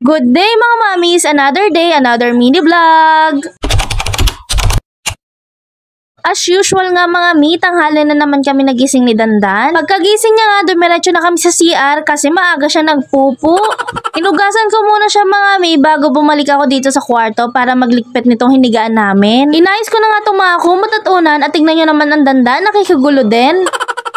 Good day mga mamis! Another day, another mini vlog! As usual nga mga mi, tanghali na naman kami nagising ni Dandan. Pagkagising niya nga, dumiretso na kami sa CR kasi maaga siya nagpupo. Inugasan ko muna siya mga mi bago bumalik ako dito sa kwarto para maglikpit nitong hinigaan namin. Inayos ko na nga itong mga kumot at unan at tignan nyo naman ang Dandan, nakikagulo din.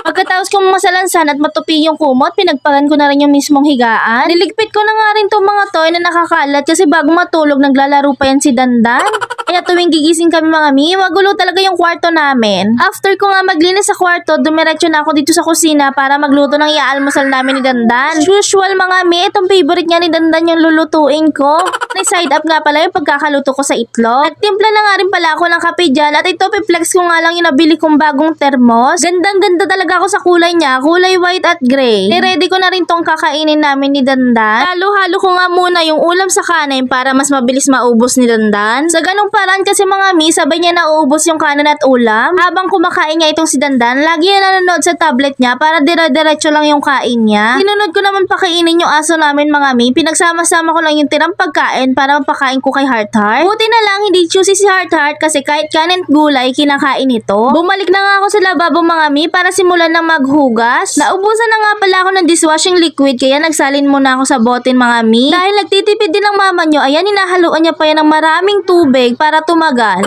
Pagkatapos kong masalansan at matupi yung kumot, pinagpagan ko na rin yung mismong higaan. Niligpit ko na nga rin itong mga toy na nakakalat kasi bago matulog, naglalaro pa yan si Dandan. Kaya tuwing gigising kami mga mi, magulo talaga yung kwarto namin. After ko nga maglinis sa kwarto, dumiretso na ako dito sa kusina para magluto ng iaalmusal namin ni Dandan. As usual mga mi, itong favorite nga ni Dandan yung lulutuin ko. Side up nga pala yung pagkakaluto ko sa itlog. Nagtimpla na nga rin pala ako ng kape dyan at ito piplex ko nga lang yung nabili kong bagong thermos. Gandang-ganda talaga ako sa kulay niya, kulay white at gray. Niready ko na rin tong kakainin namin ni Dandan. Halo-halo ko nga muna yung ulam sa kanin para mas mabilis maubos ni Dandan. Sa ganong paraan kasi mga mi, sabay niya nauubos yung kanin at ulam. Habang kumakain niya itong si Dandan, lagi niya nanonood sa tablet niya para dire-diretso lang yung kain niya. Sinunod ko naman pakainin yung aso namin mga mi. Pinagsama-sama ko lang yung tirang pagkain para mapakain ko kay Heart Heart. Buti na lang hindi choosy si Heart Heart kasi kahit kanin at gulay kinakain ito. Bumalik na nga ako sa lababo mga mi para simulan ng maghugas. Naubusan na nga pala ako ng dishwashing liquid kaya nagsalin muna ako sa botin mga mi. Dahil nagtitipid din ng mama nyo, ayan hinahaluan niya pa yan ng maraming tubig para tumagal.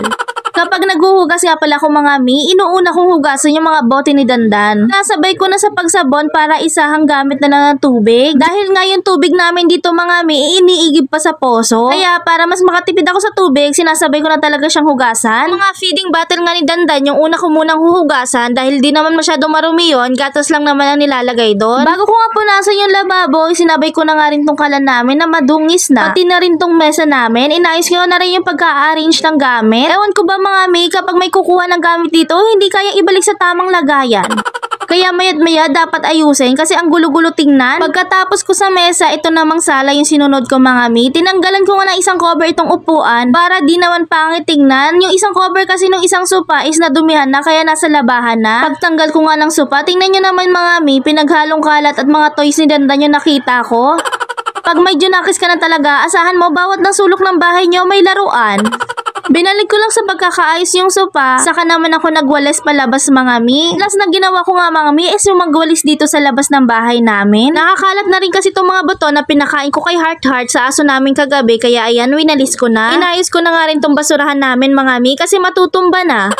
Kapag naghuhugas nga pala ako mga mi, inuuna kong hugasan yung mga bote ni Dandan. Nasabay ko na sa pagsabon para isahang gamit na lang ng tubig. Dahil nga yung tubig namin dito mga mi, iniigib pa sa poso. Kaya para mas makatipid ako sa tubig, sinasabay ko na talaga siyang hugasan. Mga feeding bottle nga ni Dandan, yung una ko munang huhugasan dahil di naman masyadong marumi yun, gatas lang naman ang nilalagay doon. Bago ko nga punasan yung lababo, sinabay ko na nga rin tong kalan namin na madungis na. Pati na rin tong mesa namin, inayos ko na rin yung pagka-arrange ng gamit. Ewan ko ba mga mi, kapag may kukuha ng gamit dito, hindi kaya ibalik sa tamang lagayan. Kaya mayat-maya dapat ayusin kasi ang gulo-gulo tingnan. Pagkatapos ko sa mesa, ito namang sala yung sinunod ko mga mi. Tinanggalan ko nga ng isang cover itong upuan para di naman pangit tingnan. Yung isang cover kasi ng isang sopa is nadumihan na kaya nasa labahan na. Pagtanggal ko nga ng sopa, tingnan nyo naman mga mi, pinaghalong kalat at mga toys ni Dandan yung nakita ko. Pag may junakis ka na talaga, asahan mo bawat ng sulok ng bahay nyo may laruan. Binalik ko lang sa pagkakaayos yung sopa, saka naman ako nagwalis palabas mga mi. Last na ginawa ko nga mga mi is yung magwalis dito sa labas ng bahay namin. Nakakalat na rin kasi itong mga buto na pinakain ko kay Heart Heart sa aso namin kagabi, kaya ayan, winalis ko na. Inayos ko na nga rin itong basurahan namin mga mi kasi matutumba na.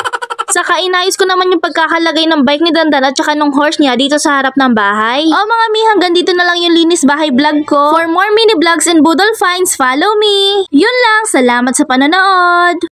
Saka inayos ko naman yung pagkakalagay ng bike ni Dandan at saka ng horse niya dito sa harap ng bahay. O mga mi, hanggang dito na lang yung linis bahay vlog ko. For more mini vlogs and Budol finds, follow me! Yun lang, salamat sa panonood!